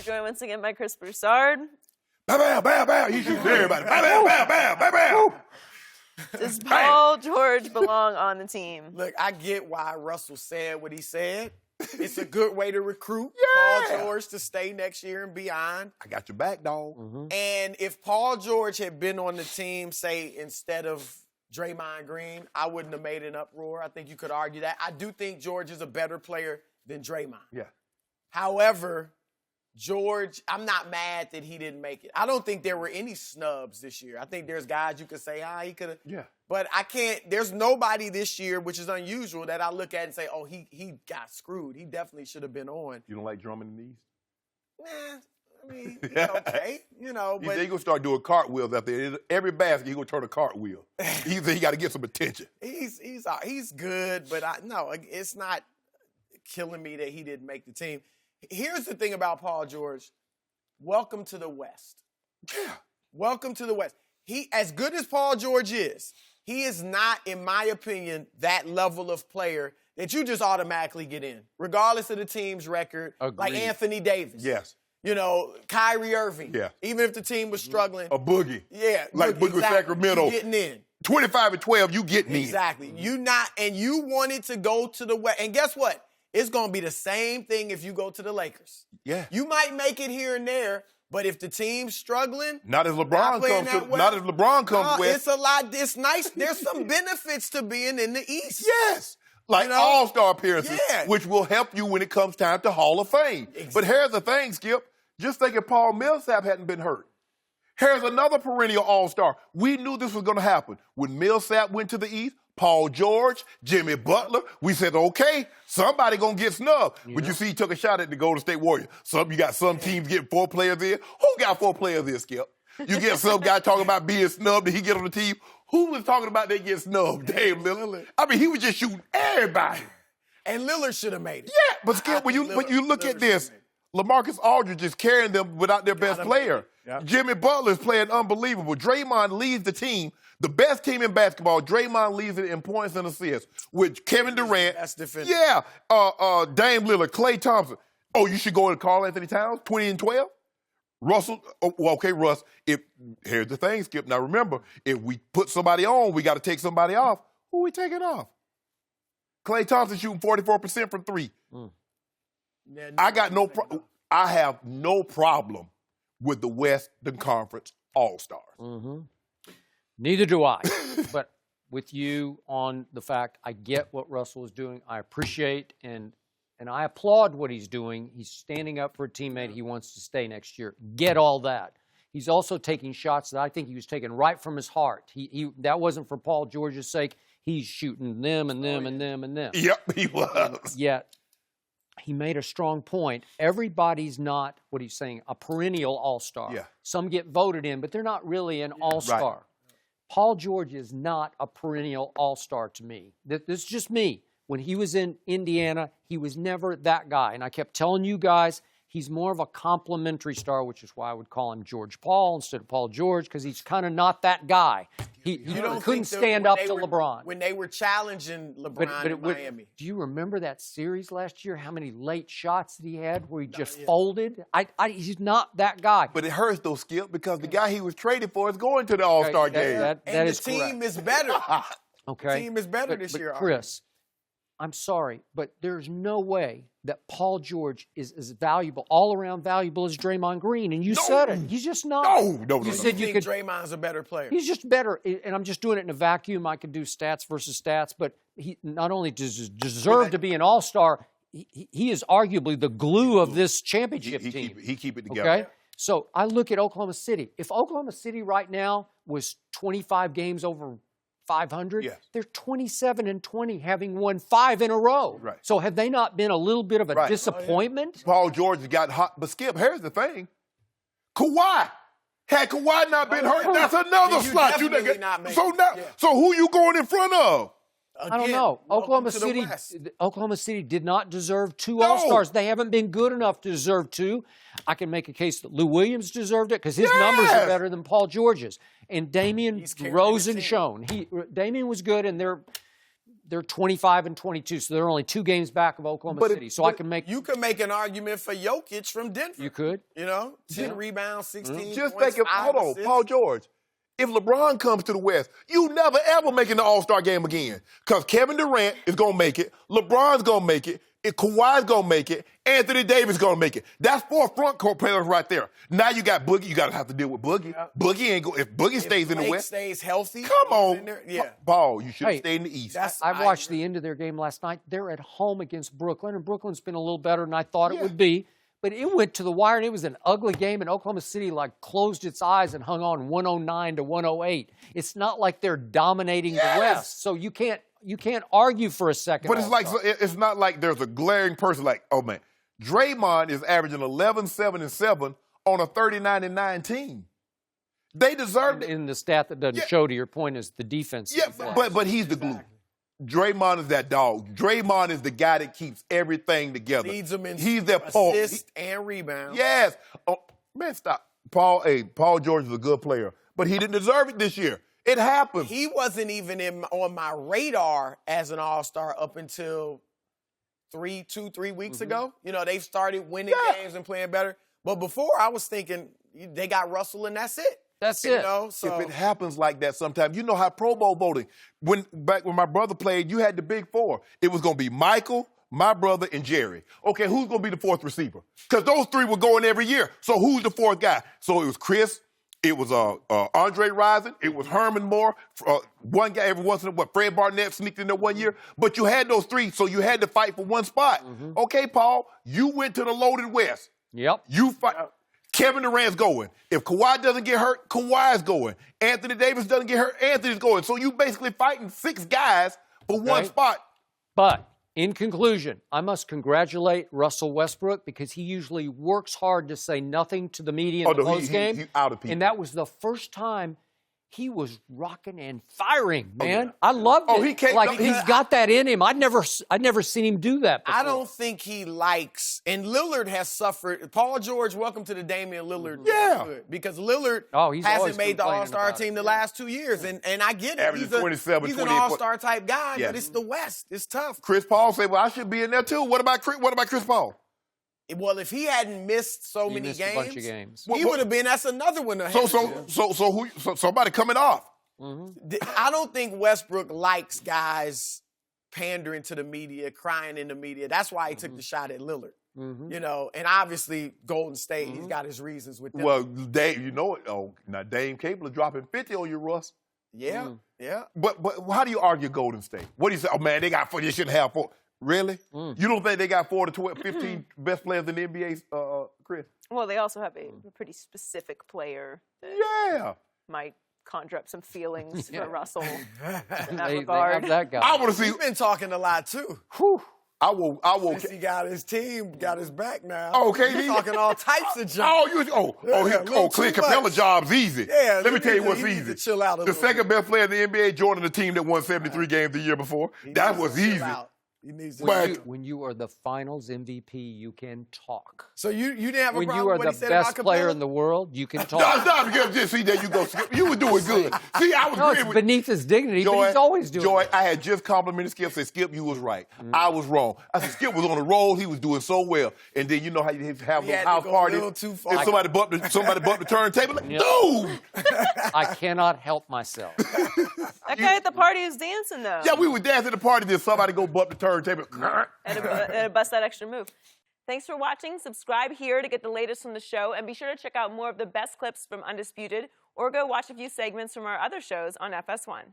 Joined once again by Chris Broussard. Bow, bow, bow, bow. He shoots everybody. Bow, bow, bow, bow, bow, bow. Does Paul George belong on the team? Look, I get why Russell said what he said. It's a good way to recruit Yeah. Paul George to stay next year and beyond. I got your back, dog. And if Paul George had been on the team, say, instead of Draymond Green, I wouldn't have made an uproar. I think you could argue that. I do think George is a better player than Draymond. Yeah. However, George, I'm not mad that he didn't make it. I don't think there were any snubs this year. I think there's guys you could say, he could have. Yeah. But I can't, there's nobody this year, which is unusual, that I look at and say, oh, he got screwed. He definitely should have been on. You don't like drumming in the East? Nah, I mean, he's okay, but He's going to start doing cartwheels out there. Every basket, he's going to turn a cartwheel. He got to get some attention. he's good, but it's not killing me that he didn't make the team. Here's the thing about Paul George. Welcome to the West. Yeah. Welcome to the West. He, as good as Paul George is, he is not, in my opinion, that level of player that you just automatically get in, regardless of the team's record. Agreed. Like Anthony Davis. Yes. Kyrie Irving. Yeah. Even if the team was struggling. A boogie. Yeah. Like Boogie with exactly. Sacramento. You getting in. 25 and 12, you getting in. Exactly. You wanted to go to the West. And guess what? It's going to be the same thing if you go to the Lakers. Yeah. You might make it here and there, but if the team's struggling, Not as LeBron playing comes that well, not as LeBron comes with. it's a lot. It's nice. There's some benefits to being in the East. Yes. Like all-star appearances, Yeah. which will help you when it comes time to Hall of Fame. Exactly. But here's the thing, Skip. Just think if Paul Millsap hadn't been hurt. Here's another perennial all-star. We knew this was going to happen. When Millsap went to the East, Paul George, Jimmy Butler, we said, okay, somebody going to get snubbed. Yeah. But you see he took a shot at the Golden State Warriors. You got some teams getting 4 players in. Who got 4 players in, Skip? You get some guy talking about being snubbed, did he get on the team? Who was talking about they get snubbed? Dame Lillard. I mean, he was just shooting everybody. And Lillard should have made it. Yeah, but Skip, when you look at this, LaMarcus Aldridge is carrying them without their best player. Yep. Jimmy Butler is playing unbelievable. Draymond leads the team, the best team in basketball. Draymond leads it in points and assists with Kevin Durant. That's defensive. Yeah, Dame Lillard, Klay Thompson. Oh, you should go and Karl Anthony Towns, 20 and 12. Russell, okay, Russ, here's the thing, Skip. Now remember, if we put somebody on, we got to take somebody off. Who we taking off? Klay Thompson shooting 44% from 3. Yeah, I have no problem with the Western Conference All-Stars. Mm-hmm. Neither do I. But with you on the fact, I get what Russell is doing. I appreciate and I applaud what he's doing. He's standing up for a teammate. He wants to stay next year. Get all that. He's also taking shots that I think he was taking right from his heart. That wasn't for Paul George's sake. He's shooting them and them and them and them. Yep, he was. Yet, he made a strong point. Everybody's not, what he's saying, a perennial all-star. Yeah. Some get voted in, but they're not really an all-star. Right. Paul George is not a perennial all-star to me. This is just me. When he was in Indiana, he was never that guy. And I kept telling you guys, he's more of a complimentary star, which is why I would call him George Paul instead of Paul George, because he's kind of not that guy. He couldn't stand up to LeBron. When they were challenging LeBron in Miami. Do you remember that series last year? How many late shots that he had where he just folded? He's not that guy. But it hurts, though, Skip, because the guy he was traded for is going to the All-Star game. That is correct. The team is better. Okay. The team is better this year. Chris, I'm sorry, but there's no way that Paul George is as valuable, all-around valuable as Draymond Green. And you said it. He's just not. No. You said you think Draymond's a better player. He's just better. And I'm just doing it in a vacuum. I could do stats versus stats. But he not only does he deserve to be an all-star, he is arguably the glue of this championship team. He keep it together. Okay? So I look at Oklahoma City. If Oklahoma City right now was 25 games over 500, they're 27 and 20, having won 5 in a row. Right. So have they not been a little bit of a disappointment? Paul George got hot, but Skip, here's the thing. Kawhi. Had Kawhi not been hurt, that's another slot. So who you going in front of? Again, I don't know. Oklahoma City did not deserve 2 All-Stars. They haven't been good enough to deserve 2. I can make a case that Lou Williams deserved it because his numbers are better than Paul George's. And Damian rose and shone. Damian was good, and they're 25-22, so they're only 2 games back of Oklahoma City. So I can make you can make an argument for Jokic from Denver. You could, 10 rebounds, 16 Just points, think of, 5 hold on, assists. Paul George. If LeBron comes to the West, you never ever make it in the All-Star game again. Because Kevin Durant is going to make it, LeBron's going to make it, Kawhi's going to make it, Anthony Davis going to make it. That's 4 front court players right there. Now you got Boogie. You got to have to deal with Boogie. Yep. Boogie ain't go. If Boogie stays in the Blake West, stays healthy. come on, in there, yeah. Paul. You should have Hey, stayed in the East. I watched the end of their game last night. They're at home against Brooklyn, and Brooklyn's been a little better than I thought it would be. But it went to the wire, and it was an ugly game, and Oklahoma City, closed its eyes and hung on 109-108. It's not like they're dominating the West, so you can't argue for a second. But it's not like there's a glaring person like, oh, man, Draymond is averaging 11, 7, and 7 on a 39-9 team. They deserve it. In the stat that doesn't show, to your point, is the defense. Yeah, but he's the glue. Draymond is that dog. Draymond is the guy that keeps everything together. Leads them in He's their assists and rebounds. Yes. Oh, man, stop. Paul George is a good player, but he didn't deserve it this year. It happened. He wasn't even on my radar as an All-Star up until 3 weeks ago. They've started winning games and playing better. But before, I was thinking they got Russell and that's it. That's it. So If it happens like that sometimes, you know how Pro Bowl voting, back when my brother played, you had the big 4. It was going to be Michael, my brother, and Jerry. Okay, who's going to be the 4th receiver? Because those 3 were going every year. So who's the 4th guy? So it was Chris, it was Andre Rison, it was Herman Moore, one guy every once in a while. Fred Barnett sneaked in there one year. But you had those 3, so you had to fight for one spot. Okay, Paul, you went to the loaded West. Yep. You fight. Kevin Durant's going. If Kawhi doesn't get hurt, Kawhi's going. Anthony Davis doesn't get hurt, Anthony's going. So you basically fighting 6 guys for one spot. But in conclusion, I must congratulate Russell Westbrook because he usually works hard to say nothing to the media in the postgame. He's out of people. And that was the first time he was rocking and firing, man. I loved it. He can't. He's got that in him. I'd never seen him do that before. I don't think he likes, and Lillard has suffered. Paul George, welcome to the Damian Lillard. Yeah. Because Lillard hasn't made the All-Star team the last 2 years, and I get it. Averaging 27, he's an 28 All-Star type guy, Yeah. but it's the West. It's tough. Chris Paul said, well, I should be in there too. What about Chris Paul? Well, if he hadn't missed so many missed a bunch of games. he would have been. That's another one. So somebody coming off. I don't think Westbrook likes guys pandering to the media, crying in the media. That's why he took the shot at Lillard. And obviously Golden State, he's got his reasons with them. Well, Dave, you know it. Oh, now Dame Capel dropping 50 on you, Russ. Yeah. But how do you argue Golden State? What do you say? Oh, man, they got 4. They shouldn't have 4. Really? You don't think they got 4 to 12, 15 best players in the NBA, Chris? Well, they also have a pretty specific player that Yeah. might conjure up some feelings for Russell in that They regard. have that guy. I want to see. He's been talking a lot, too. I will. Since he got his team, got his back now. Oh, okay. He's talking all types of junk. Clint Capella job's easy. Yeah, Let me tell you what's he needs easy. to chill out a The little second best player in the NBA joining the team that won 73 games the year before. That was easy. He needs to When you are the Finals MVP, you can talk. So you didn't have a When problem you are with what he the said best about player Capella? in the world, you can No, talk. stop. Just see, there you go, Skip. You were doing good. See, I was No, agreeing it's with beneath his dignity, but he's always doing Joy, it. I had just complimented Skip. Said, Skip, you was right. I was wrong. I said, Skip was on the roll. He was doing so well. And then you know how you have He those had to house go a parties. little too far. If somebody bumped the turntable, like, Yep. dude. I cannot help myself. That guy at the party is dancing, though. Yeah, we were dancing at the party. Then somebody go bump the turntable. And bust that extra move. Thanks for watching. Subscribe here to get the latest from the show, and be sure to check out more of the best clips from Undisputed, or go watch a few segments from our other shows on FS1.